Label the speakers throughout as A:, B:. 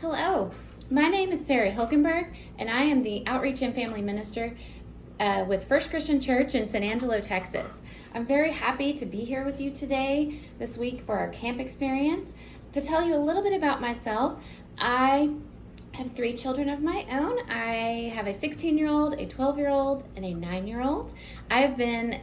A: Hello, my name is Sarah Hilkenberg, and I am the Outreach and Family Minister with First Christian Church in San Angelo, Texas. I'm very happy to be here with you today, this week, for our camp experience. To tell you a little bit about myself, I have 3 children of my own. I have a 16-year-old, a 12-year-old, and a 9-year-old. I've been,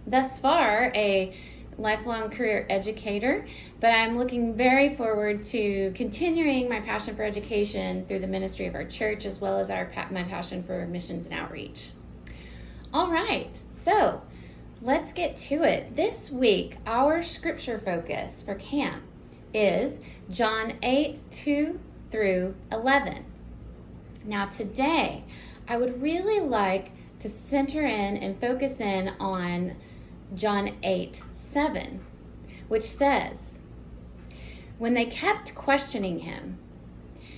A: thus far, a lifelong career educator, but I'm looking very forward to continuing my passion for education through the ministry of our church, as well as my passion for missions and outreach. All right, so let's get to it. This week, our scripture focus for camp is John 8:2 through 11. Now today, I would really like to center in and focus in on John 8:7, which says, "When they kept questioning him,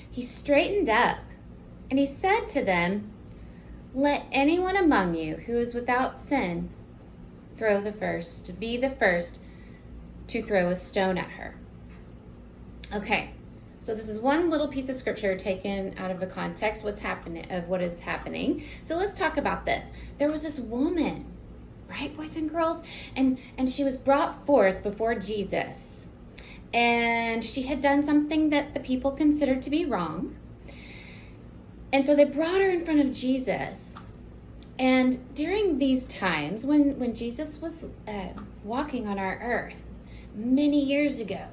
A: he straightened up and he said to them, 'Let anyone among you who is without sin be the first to throw a stone at her.'" Okay, so this is one little piece of scripture taken out of a context of what is happening. So let's talk about this. There was this woman, right, boys and girls? And she was brought forth before Jesus. And she had done something that the people considered to be wrong. And so they brought her in front of Jesus. And during these times, when Jesus was walking on our earth many years ago,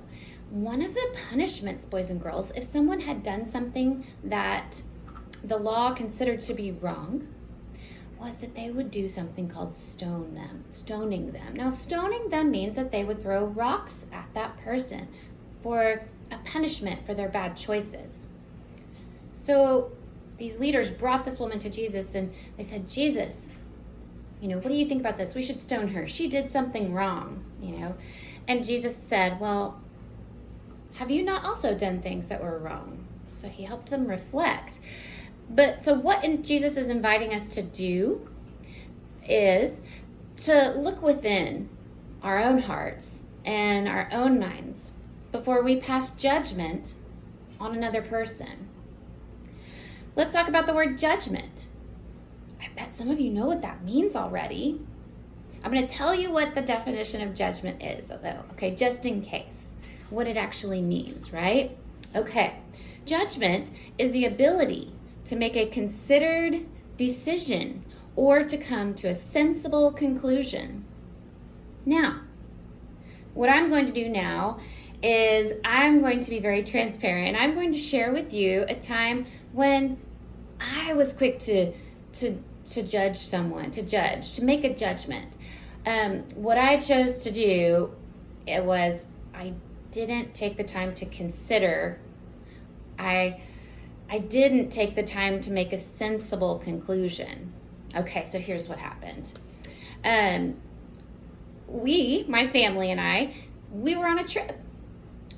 A: one of the punishments, boys and girls, if someone had done something that the law considered to be wrong, was that they would do something called stoning them. Now, stoning them means that they would throw rocks at that person for a punishment for their bad choices. So these leaders brought this woman to Jesus and they said, "Jesus, what do you think about this? We should stone her. She did something wrong, And Jesus said, "Well, have you not also done things that were wrong?" So he helped them reflect. So what Jesus is inviting us to do is to look within our own hearts and our own minds before we pass judgment on another person. Let's talk about the word judgment. I bet some of you know what that means already. I'm going to tell you what the definition of judgment is, though, okay, just in case, what it actually means, right? Okay, judgment is the ability to make a considered decision or to come to a sensible conclusion. Now, what I'm going to do now is I'm going to be very transparent and I'm going to share with you a time when I was quick to judge someone, to make a judgment. What I chose to do, I didn't take the time to consider. I didn't take the time to make a sensible conclusion. Okay, so here's what happened. My family and I, we were on a trip.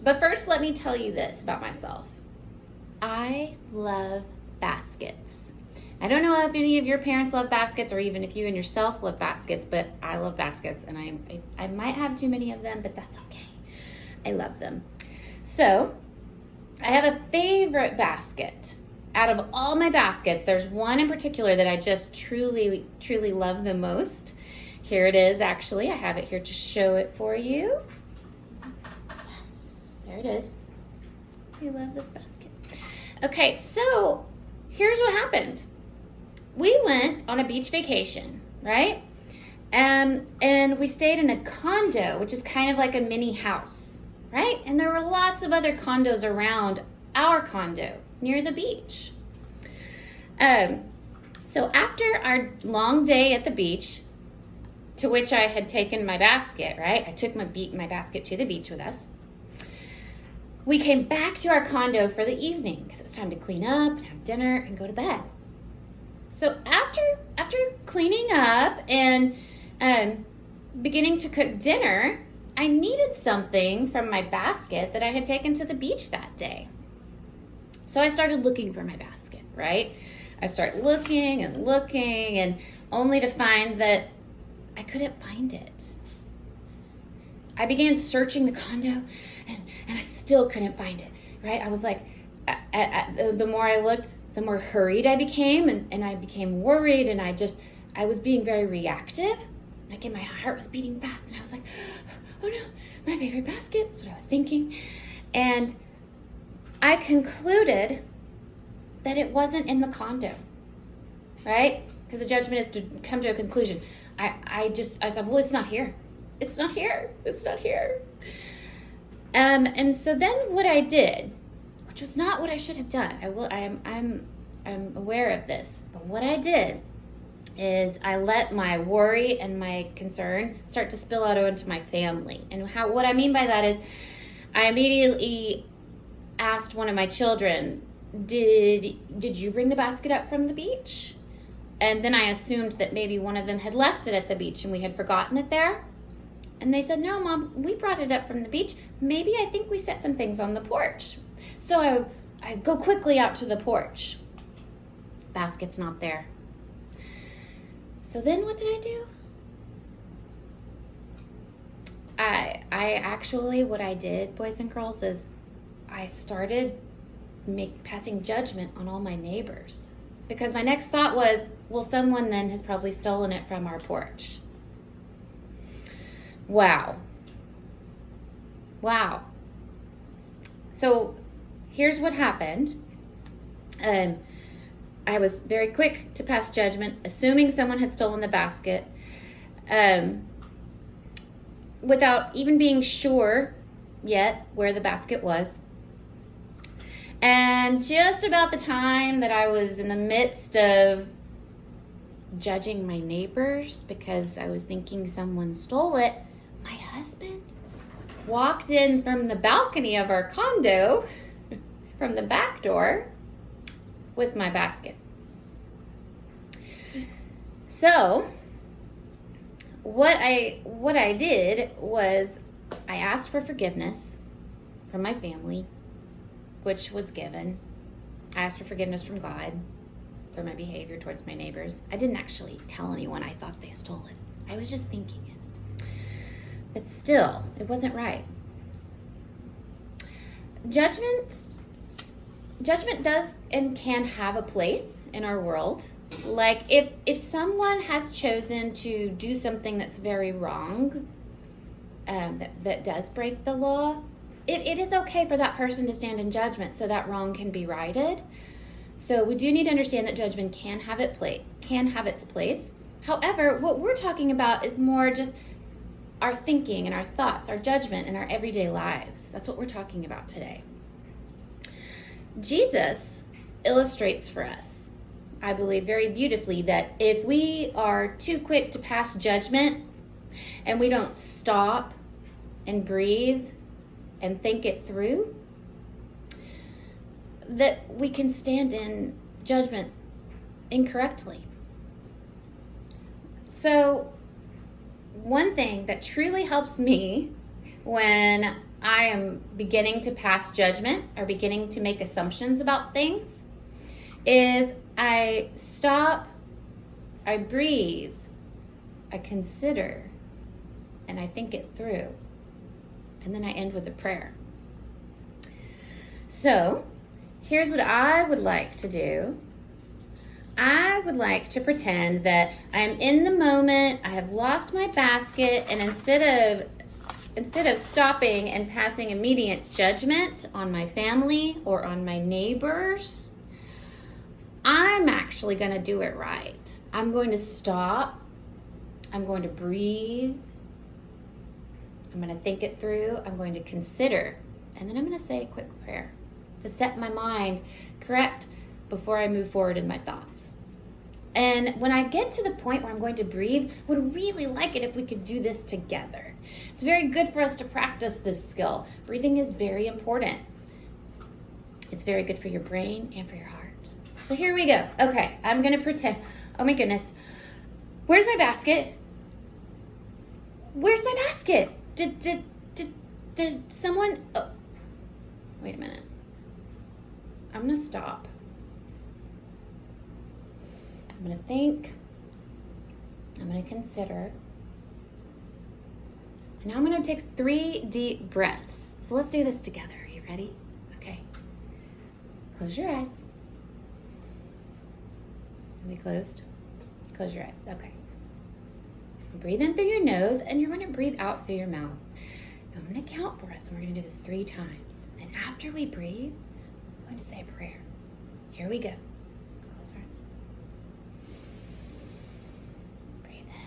A: But first, let me tell you this about myself. I love baskets. I don't know if any of your parents love baskets or even if you and yourself love baskets, but I love baskets and I might have too many of them, but that's okay. I love them. So I have a favorite basket. Out of all my baskets, there's one in particular that I just truly, truly love the most. Here it is, actually. I have it here to show it for you. Yes, there it is. I love this basket. Okay, so here's what happened. We went on a beach vacation, right? And we stayed in a condo, which is kind of like a mini house, right? And there were lots of other condos around our condo near the beach. So after our long day at the beach, to which I had taken my basket, right? I took my basket to the beach with us. We came back to our condo for the evening because it was time to clean up and have dinner and go to bed. So after cleaning up and beginning to cook dinner, I needed something from my basket that I had taken to the beach that day. So I started looking for my basket, right? I started looking and only to find that I couldn't find it. I began searching the condo and I still couldn't find it, right? I was like, the more I looked, the more hurried I became, and I became worried, and I was being very reactive. Like, my heart was beating fast, and I was like, oh no, my favorite basket. That's what I was thinking. And I concluded that it wasn't in the condo, right? Because the judgment is to come to a conclusion. I said, well, it's not here. It's not here. It's not here. And so then what I did, which was not what I should have done. I'm aware of this, but what I did is I let my worry and my concern start to spill out into my family. And what I mean by that is I immediately asked one of my children, did you bring the basket up from the beach? And then I assumed that maybe one of them had left it at the beach and we had forgotten it there. And they said, no, Mom, we brought it up from the beach. Maybe I think we set some things on the porch. So I go quickly out to the porch. Basket's not there. So then what did I do? I actually, what I did, boys and girls, is I started passing judgment on all my neighbors. Because my next thought was, well, someone then has probably stolen it from our porch. Wow. So here's what happened. I was very quick to pass judgment, assuming someone had stolen the basket, without even being sure yet where the basket was. And just about the time that I was in the midst of judging my neighbors because I was thinking someone stole it, my husband walked in from the balcony of our condo, from the back door, with my basket. So what I did was I asked for forgiveness from my family, which was given. I asked for forgiveness from God for my behavior towards my neighbors. I didn't actually tell anyone I thought they stole it. I was just thinking it. But still, it wasn't right. Judgment does and can have a place in our world. Like if someone has chosen to do something that's very wrong, that does break the law, it is okay for that person to stand in judgment so that wrong can be righted. So we do need to understand that judgment can have its place. However, what we're talking about is more just our thinking and our thoughts, our judgment in our everyday lives. That's what we're talking about today. Jesus illustrates for us, I believe very beautifully, that if we are too quick to pass judgment and we don't stop and breathe and think it through, that we can stand in judgment incorrectly. So one thing that truly helps me when I am beginning to pass judgment or beginning to make assumptions about things is I stop, I breathe, I consider, and I think it through. And then I end with a prayer. So here's what I would like to do. I would like to pretend that I'm in the moment, I have lost my basket, and instead of stopping and passing immediate judgment on my family or on my neighbors, I'm actually going to do it right. I'm going to stop. I'm going to breathe. I'm going to think it through. I'm going to consider. And then I'm going to say a quick prayer to set my mind correct before I move forward in my thoughts. And when I get to the point where I'm going to breathe, I would really like it if we could do this together. It's very good for us to practice this skill. Breathing is very important. It's very good for your brain and for your heart. So here we go. Okay, I'm going to pretend. Oh my goodness. Where's my basket? Where's my basket? Did someone... Oh, wait a minute. I'm going to stop. I'm going to think. I'm going to consider. And now I'm going to take 3 deep breaths. So let's do this together. Are you ready? Okay. Close your eyes. Are we closed? Close your eyes. Okay. Breathe in through your nose, and you're going to breathe out through your mouth. I'm going to count for us, and we're going to do this 3 times. And after we breathe, I'm going to say a prayer. Here we go. Close our eyes. Breathe in.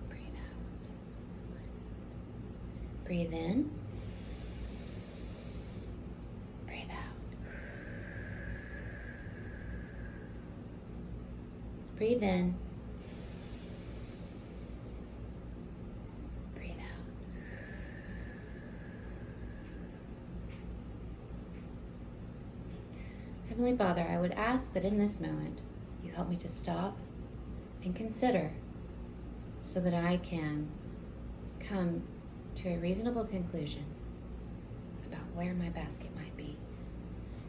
A: Breathe out. Breathe in. Breathe out. Breathe in. Breathe out. Heavenly Father, I would ask that in this moment, you help me to stop and consider so that I can come to a reasonable conclusion about where my basket might be.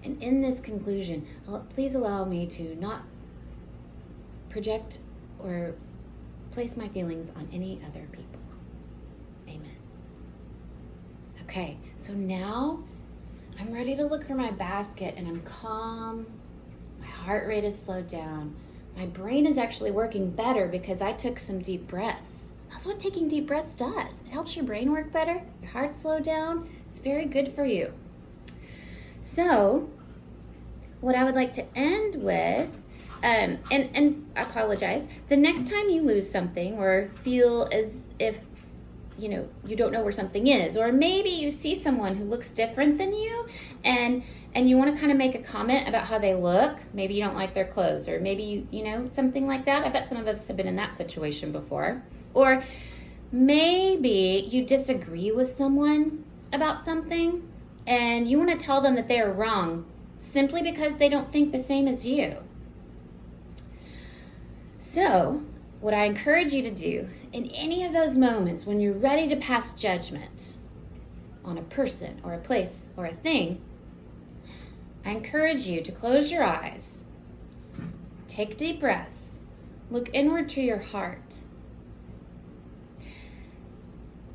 A: And in this conclusion, please allow me to not project or place my feelings on any other people. Amen. Okay, so now I'm ready to look for my basket and I'm calm. My heart rate is slowed down. My brain is actually working better because I took some deep breaths. That's what taking deep breaths does. It helps your brain work better, your heart slow down. It's very good for you. So, what I would like to end with, and I apologize, the next time you lose something or feel as if, you don't know where something is, or maybe you see someone who looks different than you, and you want to kind of make a comment about how they look. Maybe you don't like their clothes, or maybe something like that. I bet some of us have been in that situation before. Or maybe you disagree with someone about something and you want to tell them that they are wrong simply because they don't think the same as you. So, what I encourage you to do in any of those moments when you're ready to pass judgment on a person or a place or a thing, I encourage you to close your eyes, take deep breaths, look inward to your heart,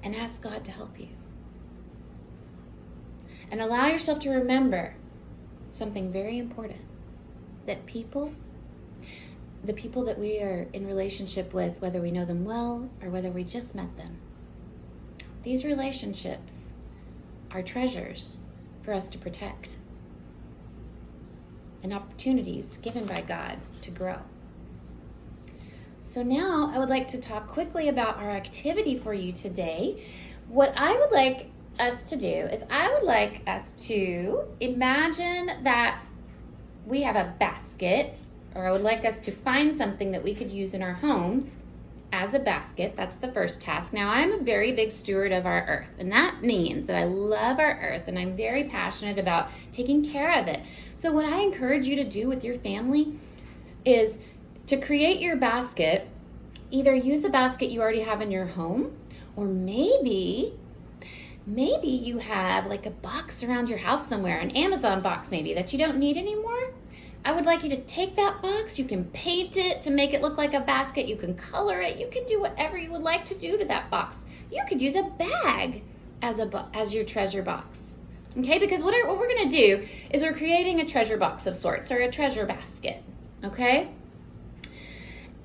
A: and ask God to help you. And allow yourself to remember something very important, that the people that we are in relationship with, whether we know them well or whether we just met them, these relationships are treasures for us to protect and opportunities given by God to grow. So now I would like to talk quickly about our activity for you today. What I would like us to do is I would like us to imagine that we have a basket, or I would like us to find something that we could use in our homes as a basket. That's the first task. Now, I'm a very big steward of our earth, and that means that I love our earth and I'm very passionate about taking care of it. So what I encourage you to do with your family is to create your basket. Either use a basket you already have in your home, or maybe you have like a box around your house somewhere, an Amazon box maybe, that you don't need anymore. I would like you to take that box. You can paint it to make it look like a basket. You can color it. You can do whatever you would like to do to that box. You could use a bag as your treasure box. Okay, because what we're going to do is we're creating a treasure box of sorts, or a treasure basket. Okay?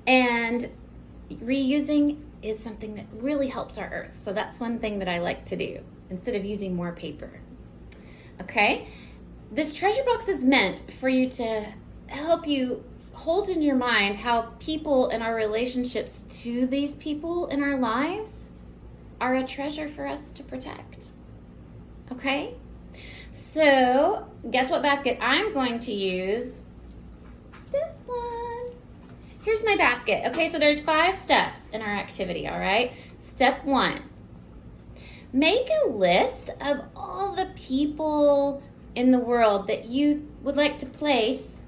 A: And reusing is something that really helps our earth. So that's one thing that I like to do instead of using more paper. Okay? This treasure box is meant for you to help you hold in your mind how people and our relationships to these people in our lives are a treasure for us to protect. Okay? So, guess what basket I'm going to use? This one. Here's my basket. Okay, so there's 5 steps in our activity, all right? Step 1. Make a list of all the people in the world that you would like to place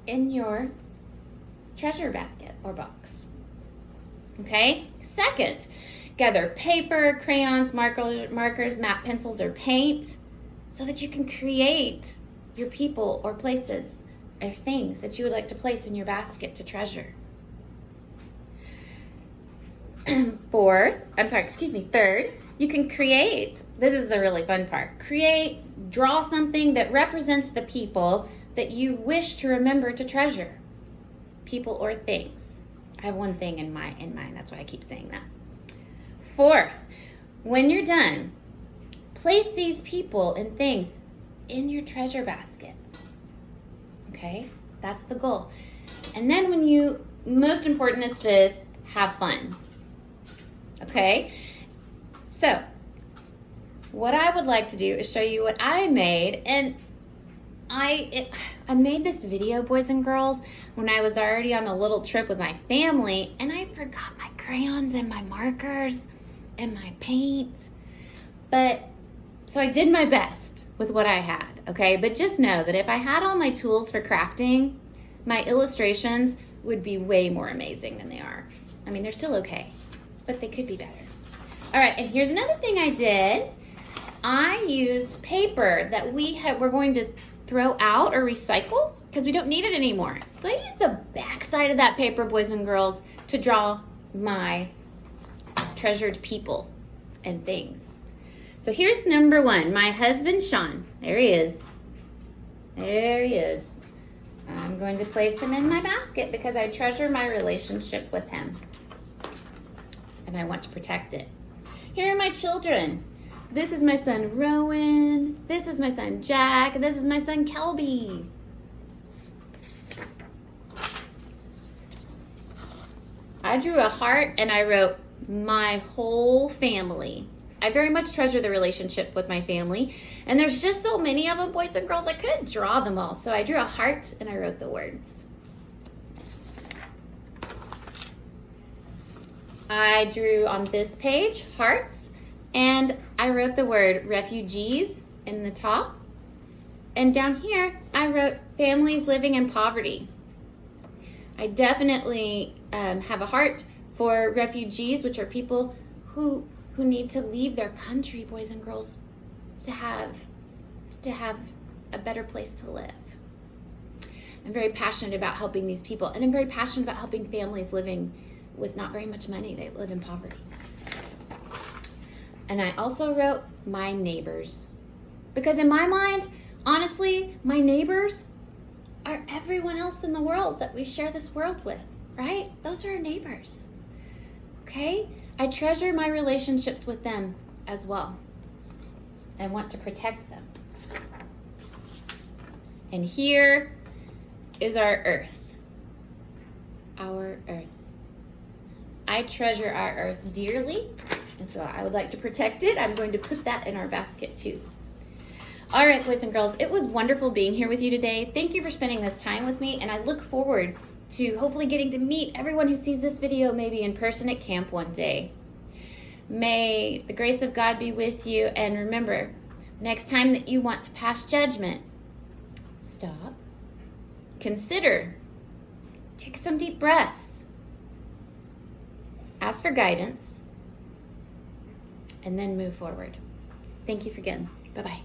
A: in your treasure basket or box. Okay? Second, gather paper, crayons, markers, map pencils, or paint so that you can create your people or places or things that you would like to place in your basket to treasure. Third, you can create. This is the really fun part. Draw something that represents the people that you wish to remember to treasure. People or things. I have one thing in mind. That's why I keep saying that. Fourth, when you're done, place these people and things in your treasure basket. Okay? That's the goal. And then most important is to have fun. Okay? So, what I would like to do is show you what I made. And I made this video, boys and girls, when I was already on a little trip with my family, and I forgot my crayons and my markers and my paints. So I did my best with what I had, okay? But just know that if I had all my tools for crafting, my illustrations would be way more amazing than they are. I mean, they're still okay, but they could be better. All right, and here's another thing I did. I used paper that we're going to throw out or recycle because we don't need it anymore. So I used the back side of that paper, boys and girls, to draw my treasured people and things. So here's number 1, my husband, Sean. There he is. I'm going to place him in my basket because I treasure my relationship with him. And I want to protect it. Here are my children. This is my son, Rowan. This is my son, Jack. This is my son, Kelby. I drew a heart and I wrote my whole family. I very much treasure the relationship with my family. And there's just so many of them, boys and girls, I couldn't draw them all. So I drew a heart and I wrote the words. I drew on this page, hearts, and I wrote the word refugees in the top. And down here, I wrote families living in poverty. I definitely have a heart for refugees, which are people who need to leave their country, boys and girls, to have a better place to live. I'm very passionate about helping these people, and I'm very passionate about helping families living with not very much money. They live in poverty. And I also wrote my neighbors, because in my mind, honestly, my neighbors are everyone else in the world that we share this world with, right? Those are our neighbors, okay? I treasure my relationships with them as well. I want to protect them. And here is our earth. Our earth. I treasure our earth dearly, and so I would like to protect it. I'm going to put that in our basket too. All right, boys and girls, it was wonderful being here with you today. Thank you for spending this time with me, and I look forward to hopefully getting to meet everyone who sees this video maybe in person at camp one day. May the grace of God be with you, and remember, next time that you want to pass judgment, stop, consider, take some deep breaths, ask for guidance, and then move forward. Thank you again. Bye-bye.